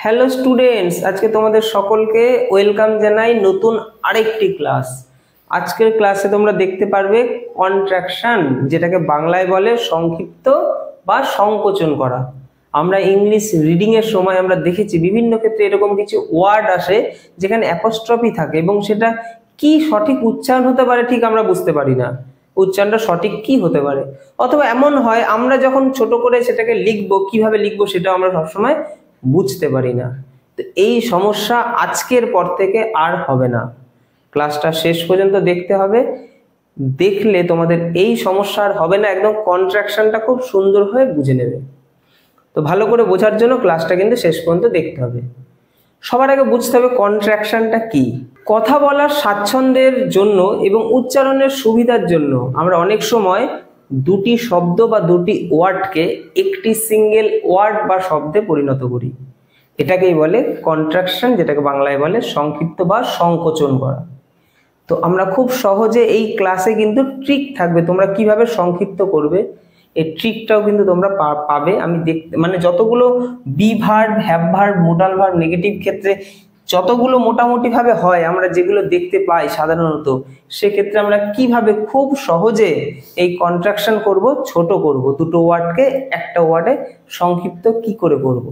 Hello students, আজকে তোমাদের সকলকে ওয়েলকাম জানাই নতুন আরেকটি ক্লাস। আজকের ক্লাসে তোমরা দেখতে পারবে কন্ট্রাকশন, যেটাকে বাংলায় বলে সংক্ষিপ্ত বা সংকোচন করা। আমরা ইংলিশ রিডিং এর সময় আমরা দেখেছি বিভিন্ন ক্ষেত্রে এরকম কিছু ওয়ার্ড আসে যেখানে অ্যাপোস্ট্রফি থাকে এবং সেটা কি সঠিক উচ্চারণ হতে পারে ঠিক আমরা বুঝতে পারি না, উচ্চারণটা সঠিক কি হতে পারে। অথবা এমন হয় আমরা যখন ছোট করে সেটাকে লিখবো, কিভাবে লিখবো সেটা আমরা সবসময় বুঝতে পারি না। তো এই সমস্যা আজকের পর থেকে আর হবে না। ক্লাসটা শেষ পর্যন্ত দেখতে হবে, দেখলে তোমাদের এই সমস্যা আর হবে না, একদম কন্ট্রাকশনটা খুব সুন্দর হয়ে বুঝে নেবে। তো ভালো করে বোঝার জন্য ক্লাসটা কিন্তু শেষ পর্যন্ত দেখতে হবে। সবার আগে বুঝতে হবে কন্ট্রাকশনটা কি। কথা বলার স্বাচ্ছন্দ্যের জন্য এবং উচ্চারণের সুবিধার জন্য আমরা অনেক সময় দুটি শব্দ বা দুটি ওয়ার্ডকে একটি সিঙ্গেল ওয়ার্ড বা শব্দে পরিণত করি। এটাকেই বলে কন্ট্রাকশন, যেটাকে বাংলায় বলে সংক্ষিপ্ত বা সংকোচন করা। তো আমরা খুব সহজে এই ক্লাসে কিন্তু ট্রিক থাকবে, তোমরা কিভাবে সংক্ষিপ্ত করবে এই ট্রিকটাও কিন্তু তোমরা পাবে। আমি দেখতে মানে যতগুলো be verb, have verb, modal verb, negative ক্ষেত্রে যতগুলো মোটামুটি ভাবে হয় আমরা যেগুলো দেখতে পাই সাধারণত, সেক্ষেত্রে আমরা কিভাবে খুব সহজে এই কন্ট্রাকশন করব, ছোট করব, দুটো ওয়ার্ডকে একটা ওয়ার্ডে সংক্ষিপ্ত কি করে করব।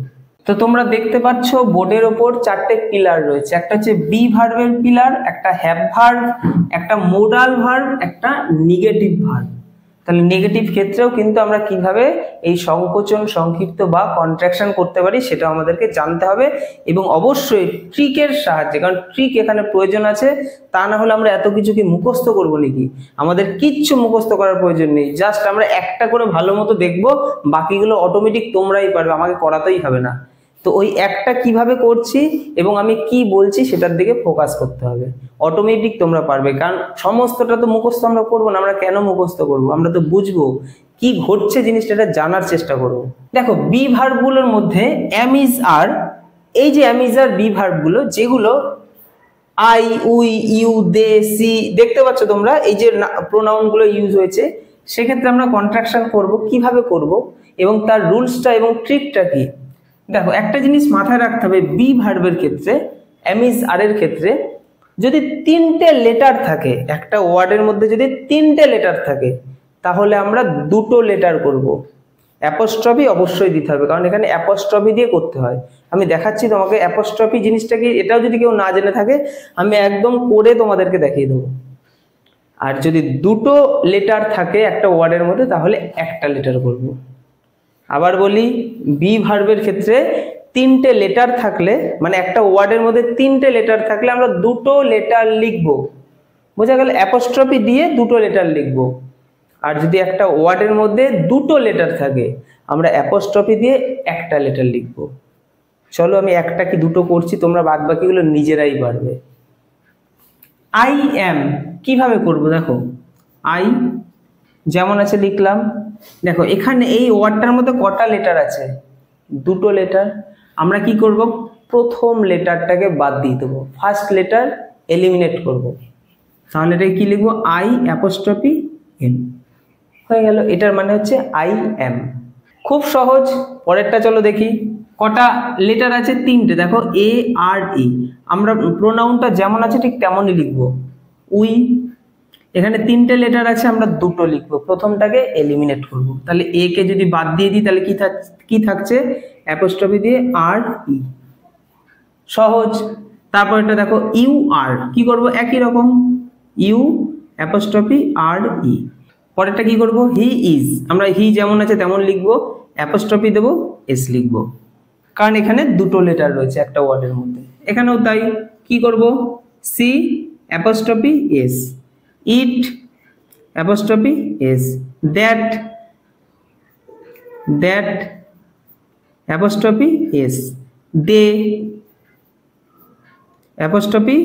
তো তোমরা দেখতে পাচ্ছ বোর্ডের ওপর চারটে পিলার রয়েছে। একটা হচ্ছে বি ভার্বের পিলার, একটা হ্যাভ ভার্ব, একটা মোডাল ভার্ব, একটা নেগেটিভ ভার্ব। তাহলে নেগেটিভ ক্ষেত্রেও কিন্তু আমরা কিভাবে এই সংকোচন, সংক্ষিপ্ত বা কন্ট্রাকশন করতে পারি সেটা আমাদেরকে জানতে হবে, এবং অবশ্যই ট্রিকের সাহায্যে, কারণ ট্রিক এখানে প্রয়োজন আছে। তা না হলে আমরা এত কিছু কি মুখস্থ করবো নাকি? আমাদের কিচ্ছু মুখস্থ করার প্রয়োজন নেই, জাস্ট আমরা একটা করে ভালো মতো দেখবো, বাকিগুলো অটোমেটিক তোমরাই পারবে, আমাকে করাতেই হবে না। তো ওই একটা কিভাবে করছি এবং আমি কি বলছি সেটার দিকে ফোকাস করতে হবে, অটোমেটিক তোমরা পারবে। কারণ সমস্তটা তো মুখস্থ আমরা করবো না। আমরা কেন মুখস্থ করবো? আমরা তো বুঝবো কি ঘটছে জিনিসটা, এটা জানার চেষ্টা করবো। দেখো বি ভার্বগুলোর মধ্যে অ্যাম ইজ আর, এই যে অ্যাম ইজ আর বি ভার্বগুলো, যেগুলো I, we, you, they, she, দেখতে পাচ্ছ তোমরা এই যে প্রোনাউন গুলো ইউজ হয়েছে, সেক্ষেত্রে আমরা কন্ট্রাকশন করব কিভাবে করব এবং তার রুলসটা এবং ট্রিকটা কি। দেখো একটা জিনিস মাথায় রাখতে হবে, বি ভার্বের ক্ষেত্রে, এম ইজ আর এর ক্ষেত্রে যদি তিনটে লেটার থাকে, একটা ওয়ার্ডের মধ্যে যদি তিনটে লেটার থাকে, তাহলে আমরা দুটো লেটার করব। অ্যাপোস্ট্রফি অবশ্যই দিতে হবে, কারণ এখানে অ্যাপোস্ট্রফি দিয়ে করতে হয়। আমি দেখাচ্ছি তোমাকে অ্যাপোস্ট্রফি জিনিসটা কি, এটাও যদি কেউ না জেনে থাকে আমি একদম করে তোমাদেরকে দেখিয়ে দেবো। আর যদি দুটো লেটার থাকে একটা ওয়ার্ডের মধ্যে, তাহলে একটা লেটার করব। আবার বলি, বি ভার্বের ক্ষেত্রে তিনটে লেটার থাকলে, মানে একটা ওয়ার্ডের মধ্যে তিনটে লেটার থাকলে আমরা দুটো লেটার লিখব। বোঝা গেল? অ্যাপোস্ট্রফি দিয়ে দুটো লেটার লিখব। আর যদি একটা ওয়ার্ডের মধ্যে দুটো লেটার থাকে, আমরা অ্যাপোস্ট্রফি দিয়ে একটা লেটার লিখব। চলো আমি একটা কি দুটো করছি, তোমরা বাদ বাকিগুলো নিজেরাই পারবে। আই এম কিভাবে করব? দেখো আই যেমন আছে লিখলাম। দেখো এখানে এই ওয়ার্ডটার মধ্যে কটা লেটার আছে? দুটো লেটার। আমরা কি করব? প্রথম লেটারটাকে বাদ দিয়ে দেবো, ফার্স্ট লেটার এলিমিনেট করব। তাহলে এটা কি লিখবো? আই অ্যাপোস্ট্রফি এম, হয়ে গেল। এটার মানে হচ্ছে আই এম। খুব সহজ। পরেরটা চলো দেখি। কটা লেটার আছে? তিনটে। দেখো এ আর ই, আমরা প্রোনাউনটা যেমন আছে ঠিক তেমনই লিখবো। উই, এখানে তিনটে লেটার আছে, আমরা দুটো লিখবো, প্রথমটাকে এলিমিনেট করব। তাহলে এ কে যদি বাদ দিয়ে দিই তাহলে কি থাকছে? অ্যাপোস্ট্রফি দিয়ে আর ই। সহজ। তারপর এটা দেখো ইউ আর, কি করব? একই রকম, ইউ অ্যাপোস্ট্রফি আর ই। পরেরটা কি করব? হি ইজ, আমরা হি যেমন আছে তেমন লিখবো, অ্যাপোস্ট্রফি দেবো, এস লিখবো, কারণ এখানে দুটো লেটার রয়েছে একটা ওয়ার্ডের মধ্যে। এখানেও তাই। কি করব? She apostrophe S, it apostrophe S, that apostrophe S, they apostrophe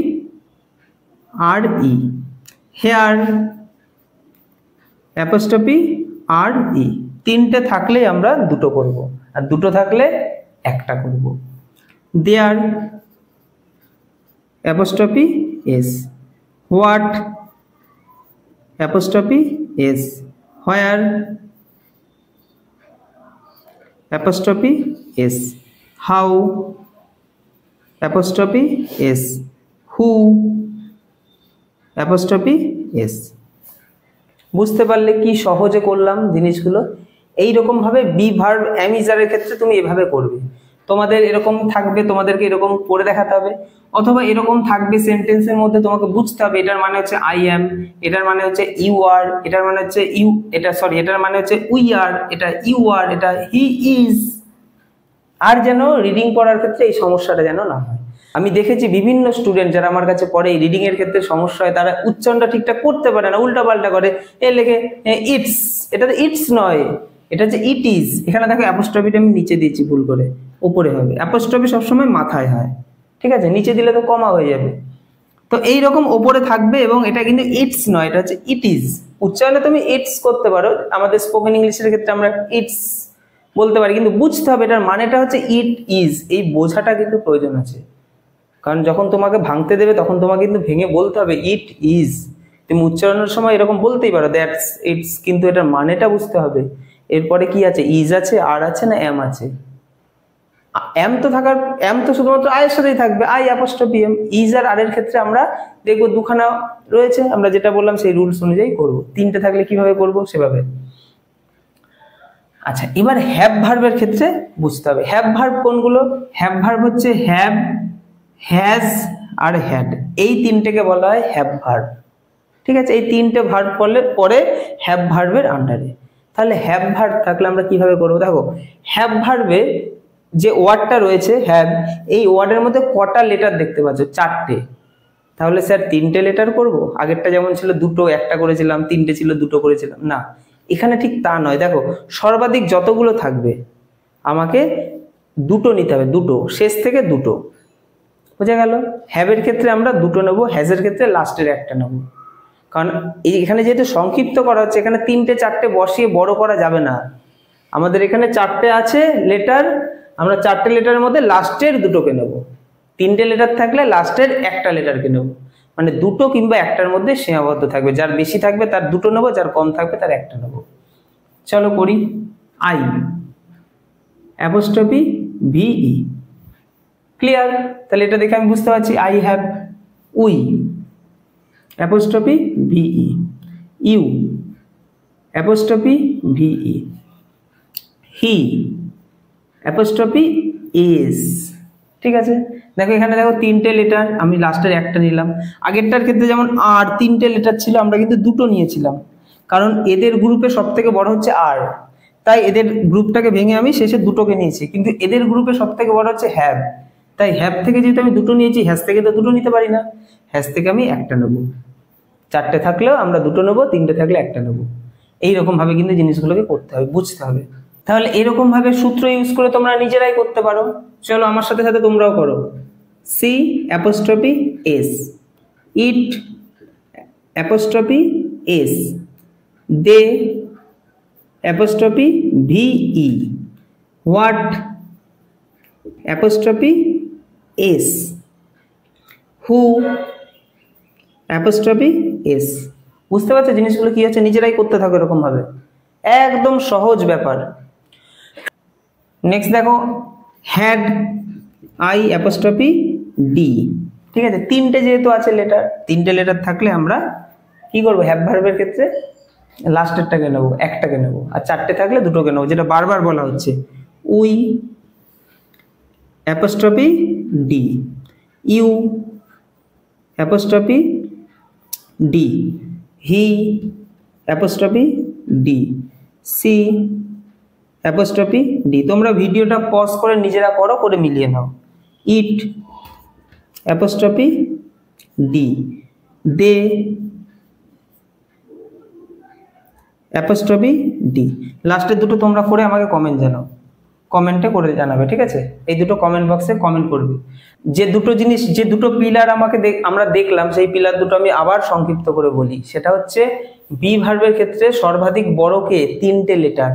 R E, here apostrophe R E. তিনটে থাকলে আমরা দুটো করব, আর দুটো থাকলে একটা করব। There apostrophe S, what apostrophe S, where apostrophe S, how apostrophe S, who apostrophe S. বুঝতে পারলে কি সহজে করলাম জিনিসগুলো। এইরকম ভাবে be verb am is are এর ক্ষেত্রে তুমি এভাবে করবে। তোমাদের এরকম থাকবে, তোমাদেরকে এরকম করে দেখাতে হবে, অথবা এরকম থাকবে সেন্টেন্সের মধ্যে তোমাকে বুঝতে হবে এটার মানে হচ্ছে আই অ্যাম, এটার মানে হচ্ছে ইউ আর, এটার মানে হচ্ছে ইউ, এটা সরি এটার মানে হচ্ছে উই আর, এটা ইউ আর, এটা হি ইজ। আর যেন রিডিং পড়ার ক্ষেত্রে এই সমস্যাটা যেন না হয়। আমি দেখেছি বিভিন্ন স্টুডেন্ট যারা আমার কাছে পড়ে এই রিডিং এর ক্ষেত্রে সমস্যা হয়, তারা উচ্চারণটা ঠিকঠাক করতে পারে না, উল্টা পাল্টা করে। এ লেখে ইটস, এটা তো ইটস নয়, এটা হচ্ছে ইট ইজ। এখানে দেখো অ্যাপোস্ট্রফিটা আমি নিচে দিয়েছি ভুল করে, উপরে হবে। অ্যাপোস্ট্রফি সবসময় মাথায় হয়, ঠিক আছে, নিচে দিলে তো কমা হয়ে যাবে। তো এইরকম ওপরে থাকবে, এবং এটা কিন্তু ইটস নয়, এটা হচ্ছে ইট ইজ। উচ্চারণে তুমি ইটস করতে পারো, আমাদের স্পোকেন ইংলিশের ক্ষেত্রে আমরা ইটস বলতে পারি, কিন্তু বুঝতে হবে এটার মানেটা হচ্ছে ইট ইজ। এই বোঝাটা কিন্তু প্রয়োজন আছে, কারণ যখন তোমাকে ভাঙতে দেবে তখন তোমাকে কিন্তু ভেঙে বলতে হবে ইট ইজ। তুমি উচ্চারণের সময় এরকম বলতেই পারো দ্যাটস, ইটস, কিন্তু এটার মানেটা বুঝতে হবে। এরপরে কি আছে, ইজ আছে, আর আছে, না এম আছে? এম তো থাকার, এম তো শুধুমাত্র আয়ের সাথেই থাকবে, I apostrophe M. Is are এর ক্ষেত্রে আমরা দেখবো দুখানা রয়েছে, আমরা যেটা বললাম সেই রুলস অনুযায়ী করব। তিনটে থাকলে কিভাবে করব সেভাবে। আচ্ছা, এবার হ্যাভ ভার্বের ক্ষেত্রে বুঝতে হবে। হ্যাভ ভার্ব কোনগুলো? হ্যাভ ভার্ব হচ্ছে হ্যাভ, হ্যাজ আর হ্যাড, এই তিনটেকে বলা হয় হ্যাভ ভার্ব। ঠিক আছে, এই তিনটে ভার্ব করলে পরে হ্যাভ ভার্বের আন্ডারে। তাহলে হ্যাভ ভার্ব থাকলে আমরা কিভাবে করবো? দেখো, হ্যাভ ভার্বে যে ওয়ার্ডটা রয়েছে হ্যাভ, এই ওয়ার্ডের মধ্যে কটা লেটার দেখতে পাচ্ছ? 4টে। তাহলে স্যার 3টে লেটার করব? আগেরটা যেমন ছিল 2টো, একটা করেছিলাম, 3টে ছিল 2টো করেছিলাম, না, এখানে ঠিক তা নয়। দেখো, সর্বাধিক যতগুলো থাকবে আমাকে 2টো নিতে হবে, 2টো, শেষ থেকে 2টো। বোঝা গেল? হ্যাভের ক্ষেত্রে আমরা 2টো নেবো, হ্যাজের ক্ষেত্রে লাস্টের একটা নেবো। কারণ এখানে যেহেতু সংক্ষিপ্ত করা হচ্ছে, এখানে 3টে 4টে বসিয়ে বড় করা যাবে না। আমাদের এখানে 4টে আছে লেটার, আমরা 4টে লেটারের মধ্যে লাস্টের 2টোকে নেব। 3টে লেটার থাকলে লাস্টের একটা লেটারকে নেব, মানে 2টো কিংবা একটার মধ্যে সীমাবদ্ধ থাকবে। যার বেশি থাকবে তার 2টো নেবো, যার কম থাকবে তার একটা নেবো। চলো করি। I apostrophe V E, clear? তাহলে এটা দেখে আমি বুঝতে পারছি I have. We apostrophe V E, you apostrophe V E, he apostrophe S. ঠিক আছে, দেখো এখানে দেখো 3টে লেটার, আমি লাস্টের একটা নিলাম। আগেরটার ক্ষেত্রে যেমন আর 3টে লেটার ছিল, আমরা কিন্তু 2টো নিয়েছিলাম, কারণ এদের গ্রুপে সব থেকে বড় হচ্ছে আর, তাই এদের গ্রুপটাকে ভেঙে আমি শেষে 2টোকে নিয়েছি। কিন্তু এদের গ্রুপে সব থেকে বড় হচ্ছে হ্যাভ, তাই হ্যাভ থেকে যেহেতু আমি 2টো নিয়েছি, হ্যাজ থেকে তো 2টো নিতে পারি না, হ্যাজ থেকে আমি একটা নেবো। 4টে থাকলেও আমরা 2টো নেবো, 3টে থাকলে একটা নেবো। এইরকম ভাবে কিন্তু জিনিসগুলোকে করতে হবে, বুঝতে হবে। তাহলে এরকম ভাবে সূত্র ইউজ করে তোমরা নিজেরাই করতে পারো। চলো আমার সাথে সাথে তোমরাও করো। She apostrophe S, it apostrophe S, they apostrophe V E, what apostrophe S, who apostrophe S. বুঝতে পারছো জিনিসগুলো কি হচ্ছে? নিজেরাই করতে থাকো এরকম ভাবে, একদম সহজ ব্যাপার। নেক্সট দেখো, হ্যাড আই অ্যাপোস্ট্রফি ডি। ঠিক আছে, 3টে যেহেতু আছে লেটার, 3টে লেটার থাকলে আমরা কি করবো? হ্যাভ ভার্বের ক্ষেত্রে লাস্টেরটাকে নেবো, একটাকে নেবো, আর 4টে থাকলে 2টোকে নেবো, যেটা বারবার বলা হচ্ছে। We apostrophe D, you apostrophe D, he apostrophe D, she apostrophe D. তোমরা ভিডিওটা পজ করে নিজেরা করো, করে মিলিয়ে নাও। It apostrophe D, they apostrophe D. লাস্টের 2টো তোমরা করে আমাকে কমেন্ট জানাও, কমেন্টে করে জানাবে। ঠিক আছে, এই 2টো কমেন্ট বক্সে কমেন্ট করবে। যে 2টো জিনিস, যে 2টো পিলার আমরা দেখলাম, সেই পিলার 2টো আমি আবার সংক্ষিপ্ত করে বলি। সেটা হচ্ছে বি ভার্বের ক্ষেত্রে সর্বাধিক বড়কে 3টে লেটার,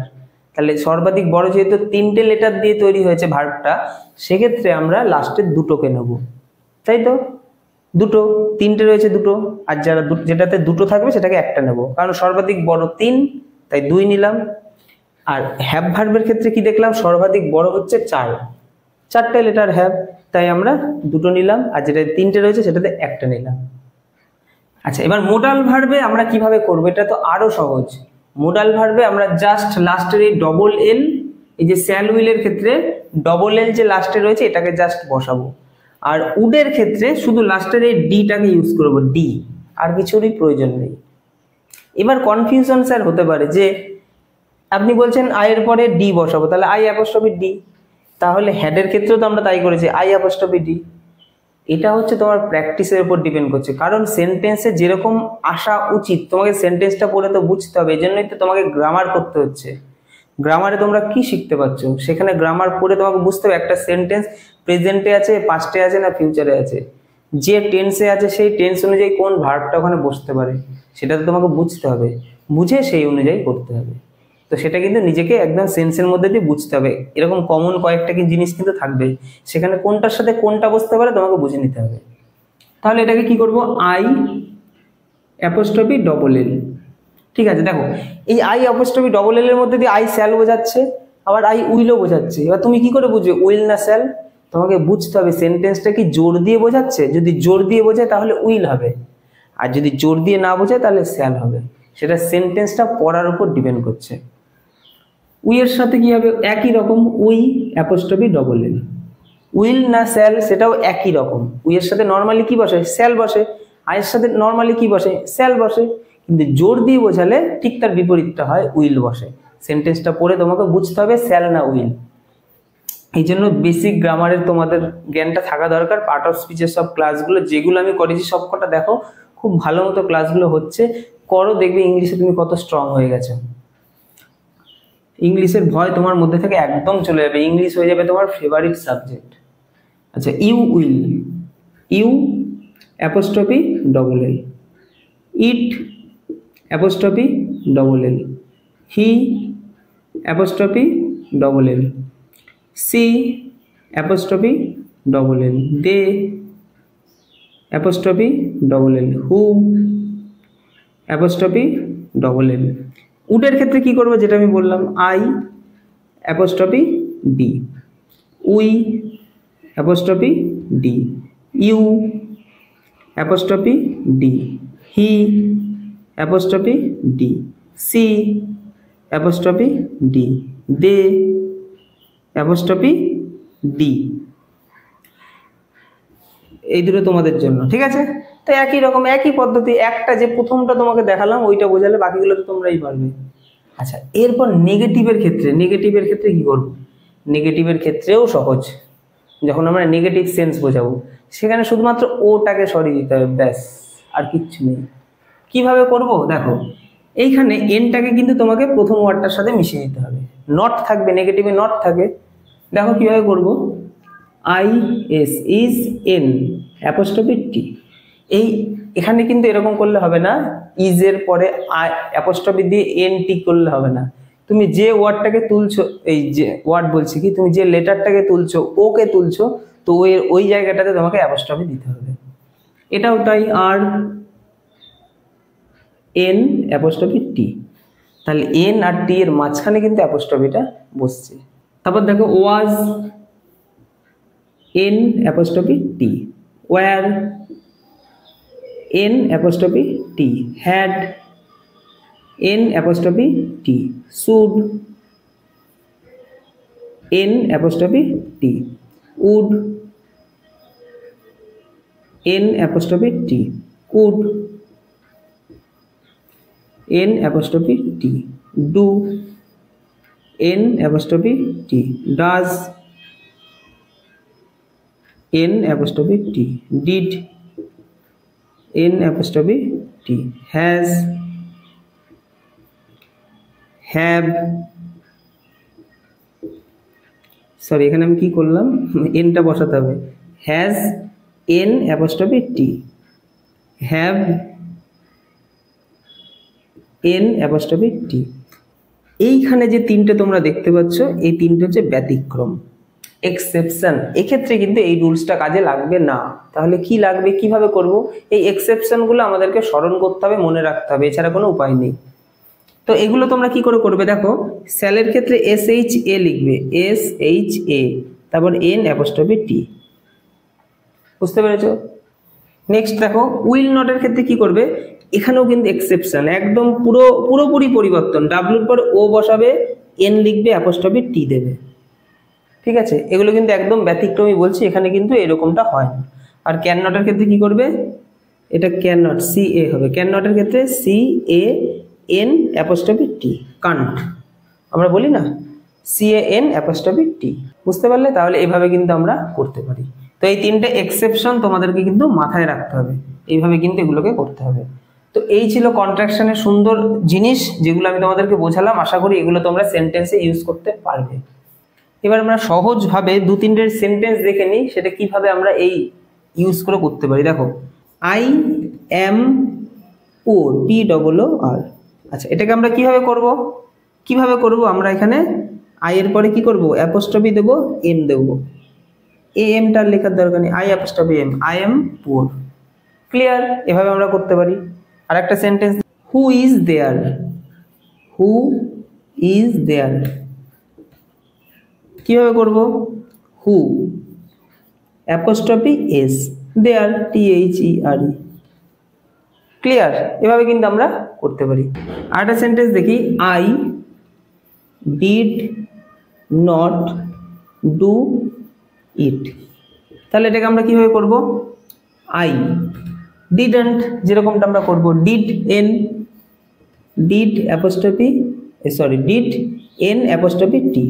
তাহলে সর্বাধিক বড় যেহেতু 3টে লেটার দিয়ে তৈরি হয়েছে ভার্বটা, সেক্ষেত্রে আমরা লাস্টের 2টোকে নেব। তাই তো, 2টো, 3টে রয়েছে 2টো, আর যেটাতে 2টো থাকবে সেটাকে একটা নেব, কারণ সর্বাধিক বড় 3, তাই 2 নিলাম। আর হ্যাভ ভার্বের ক্ষেত্রে কি দেখলাম? সর্বাধিক বড় হচ্ছে 4, 4টে লেটার হ্যাভ, তাই আমরা দুটো নিলাম, আর যেটা তিনটে রয়েছে সেটাতে একটা নিলাম। আচ্ছা, এবার মোডাল ভার্বে আমরা কিভাবে করবো, এটা তো আরো সহজ। মোডাল ভার্বে আমরা জাস্ট লাস্টের এই ডবল এল, এই যে শ্যাল উইলের ক্ষেত্রে ডবল এল যে লাস্টে রয়েছে এটাকে জাস্ট বসাবো, আর উডের ক্ষেত্রে শুধু লাস্টের এই ডিটাকে ইউজ করবো, ডি, আর কিছুরই প্রয়োজন নেই। এবার কনফিউশন স্যার হতে পারে যে আপনি বলছেন আই এর পরে ডি বসাবো, তাহলে আই অ্যাপোস্ট্রফি ডি, তাহলে হ্যাডের ক্ষেত্রেও তো আমরা তাই করেছি, আই অ্যাপোস্ট্রফি ডি। এটা হচ্ছে তোমার প্র্যাকটিসের উপর ডিপেন্ড করছে, কারণ সেন্টেন্সে যেরকম আসা উচিত তোমাকে সেন্টেন্সটা পড়ে তো বুঝতে হবে, এই জন্যই তো তোমাকে গ্রামার করতে হচ্ছে। গ্রামারে তোমরা কি শিখতে পারছো, সেখানে গ্রামার পড়ে তোমাকে বুঝতে হবে একটা সেন্টেন্স প্রেজেন্টে আছে, পাস্টে আছে না ফিউচারে আছে, যে টেন্সে আছে সেই টেন্স অনুযায়ী কোন ভার্বটা ওখানে বসতে পারে সেটা তো তোমাকে বুঝতে হবে, বুঝে সেই অনুযায়ী করতে হবে। তো সেটা কিন্তু নিজেকে একদম সেন্সের মধ্যে দিয়ে বুঝতে হবে, এরকম কমন কয়েকটা কি জিনিস কিন্তু থাকবে, সেখানে কোনটার সাথে কোনটা বসতে পারে তোমাকে বুঝে নিতে হবে। তাহলে এটাকে কি করব, আই অ্যাপোস্ট্রফি ডবল এল। ঠিক আছে, দেখো এই আই অ্যাপোস্ট্রফি ডবল এল এর মধ্যে দিয়ে আই শ্যাল বোঝাচ্ছে, আবার আই উইলও বোঝাচ্ছে। এবার তুমি কি করে বুঝবে উইল না শ্যাল, তোমাকে বুঝতে হবে সেন্টেন্সটা কি জোর দিয়ে বোঝাচ্ছে, যদি জোর দিয়ে বোঝায় তাহলে উইল হবে, আর যদি জোর দিয়ে না বোঝায় তাহলে শ্যাল হবে। সেটা সেন্টেন্সটা পড়ার উপর ডিপেন্ড করছে। উই এর সাথে কি হবে, একই রকম, we apostrophe double L. Will না শ্যাল সেটাও একই রকম, উই এর সাথে নর্মালি কি বসে, শ্যাল বসে, আয়ের সাথে নর্মালি কি বসে, শ্যাল বসে, কিন্তু জোর দিয়ে বোঝালে ঠিক তার বিপরীতটা হয়, উইল বসে। সেন্টেন্সটা পড়ে তোমাকে বুঝতে হবে শ্যাল না উইল। এই জন্য বেসিক গ্রামারের তোমাদের জ্ঞানটা থাকা দরকার। পার্ট অফ স্পিচের সব ক্লাসগুলো যেগুলো আমি করেছি সব কটা দেখো, খুব ভালো মতো ক্লাসগুলো হচ্ছে, করো, দেখবে ইংলিশে তুমি কত স্ট্রং হয়ে গেছো। ইংলিশের ভয় তোমার মধ্যে থেকে একদম চলে যাবে, ইংলিশ হয়ে যাবে তোমার ফেভারিট সাবজেক্ট। আচ্ছা, you will, you apostrophe double L, it apostrophe double L, he apostrophe double L, she apostrophe double L, they apostrophe double L, who apostrophe double L. উডের ক্ষেত্রে কি করবো, যেটা আমি বললাম, I apostrophe D, we apostrophe D, you apostrophe D, he apostrophe D, she apostrophe D, they apostrophe D. এই দুটো তোমাদের জন্য, ঠিক আছে? তো একই রকম একই পদ্ধতি, একটা যে প্রথমটা তোমাকে দেখালাম ওইটা বোঝালে বাকিগুলো তো তোমরাই পারবে। আচ্ছা, এরপর নেগেটিভের ক্ষেত্রে কি করব? নেগেটিভের ক্ষেত্রেও সহজ। যখন আমরা নেগেটিভ সেন্স বোঝাবো সেখানে শুধুমাত্র ওটাকে সরিয়ে দিতে হবে, ব্যাস, আর কিচ্ছু নেই। কিভাবে করব দেখো, এইখানে এনটাকে কিন্তু তোমাকে প্রথম ওয়ার্ডটার সাথে মিশিয়ে দিতে হবে, নট থাকবে, নেগেটিভে নট থাকে। দেখো কিভাবে করব, I S is an apostrophe টি। এই এখানে কিন্তু এরকম করলে হবে না, ইজ এর পরে অ্যাপোস্ট্রফি দিয়ে এন টি করলে হবে না। তুমি যে ওয়ার্ডটাকে তুলছো, এই যে ওয়ার্ড বলছি কি, তুমি যে লেটারটাকে তুলছো, ওকে তুলছো, তো ওই জায়গাটাতে তোমাকে অ্যাপোস্ট্রফি দিতে হবে। এটাও তাই, আর এন অ্যাপোস্ট্রফি টি, তাহলে এন আর টি এর মাঝখানে কিন্তু অ্যাপোস্ট্রফিটা বসছে। তারপর দেখো, was N apostrophe T, were N apostrophe T, had N apostrophe T, should N apostrophe T, would N apostrophe T, could N apostrophe T, do N apostrophe T, does N apostrophe T, did N apostrophe T, has have, sorry এখানে আমি কি করলাম, এনটা বসাতে হবে, has N apostrophe T, have N apostrophe T. এইখানে যে তিনটে তোমরা দেখতে পাচ্ছ, এই তিনটে হচ্ছে ব্যতিক্রম, এক্সেপশন। এক্ষেত্রে কিন্তু এই রুলসটা কাজে লাগবে না। তাহলে কি লাগবে, কিভাবে করব? এই এক্সেপশনগুলো আমাদেরকে স্মরণ করতে হবে, মনে রাখতে হবে, এছাড়া কোনো উপায় নেই। তো এগুলো তোমরা কি করে করবে দেখো, স্যালের ক্ষেত্রে এস এইচ এ লিখবে, এস এইচ এ, তারপর এন অ্যাপোস্ট্রফি টি। বুঝতে পেরেছো? নেক্সট দেখো উইল নটের ক্ষেত্রে কি করবে, এখানেও কিন্তু এক্সেপশন, একদম পুরোপুরি পরিবর্তন। ডাব্লুর পর ও বসাবে, এন লিখবে, অ্যাপোস্ট্রফি টি দেবে। ঠিক আছে, এগুলো কিন্তু একদম ব্যতিক্রমী বলছি, এখানে কিন্তু এরকমটা হয় না। আর ক্যান নটের ক্ষেত্রে কি করবে, এটা ক্যান নট সি এ হবে, ক্যান নটের ক্ষেত্রে C A N apostrophe T, can't আমরা বলি না, C A N apostrophe T. বুঝতে পারলে? তাহলে এভাবে কিন্তু আমরা করতে পারি। তো এই তিনটে এক্সেপশন তোমাদেরকে কিন্তু মাথায় রাখতে হবে, এইভাবে কিন্তু এগুলোকে করতে হবে। তো এই ছিল কন্ট্রাকশনের সুন্দর জিনিস, যেগুলো আমি তোমাদেরকে বোঝালাম। আশা করি এগুলো তোমরা সেন্টেন্সে ইউজ করতে পারবে। এবার আমরা সহজভাবে দু তিনটের সেন্টেন্স দেখে নিই, সেটা কিভাবে আমরা এই ইউজ করে করতে পারি। দেখো, I am poor, P double O R. আচ্ছা, এটাকে আমরা কিভাবে করব, আমরা এখানে আই এর পরে কি করব, অ্যাপোস্ট্রফি দেবো, এম দেবো, এ এমটার লেখার দরকার নেই, I apostrophe M, I am poor. Clear? এভাবে আমরা করতে পারি। আর একটা sentence, who is there, who is there, কিভাবে করব, who apostrophe S, there T H E R E. Clear? এভাবে কিন্তু আমরা করতে পারি। আর একটা সেন্টেন্স দেখি, I did not do it, তাহলে এটাকে আমরা কিভাবে করব, আই ডিডন্ট, যেরকমটা আমরা করব, did N, did apostrophe sorry did N apostrophe T,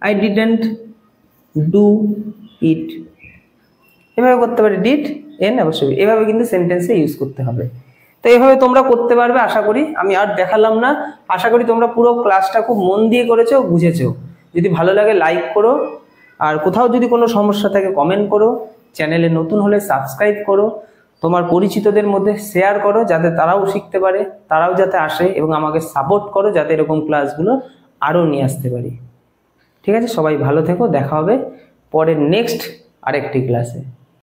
I didn't do it. এভাবে করতে পারি, ডিড এন অ্যাপোস্ট্রফি, এভাবে কিন্তু সেন্টেন্সে ইউজ করতে হবে। তো এইভাবে তোমরা করতে পারবে আশা করি। আমি আর দেখালাম না, আশা করি তোমরা পুরো ক্লাসটা খুব মন দিয়ে করেছো, বুঝেছো। যদি ভালো লাগে লাইক করো, আর কোথাও যদি কোনো সমস্যা থাকে কমেন্ট করো, চ্যানেলে নতুন হলে সাবস্ক্রাইব করো, তোমার পরিচিতদের মধ্যে শেয়ার করো, যাতে তারাও শিখতে পারে, তারাও যাতে আসে, এবং আমাকে সাপোর্ট করো যাতে এরকম ক্লাসগুলো আরও নিয়ে আসতে পারি। ঠিক আছে, সবাই ভালো থেকো, দেখা হবে পরের নেক্সট আরেকটি ক্লাসে।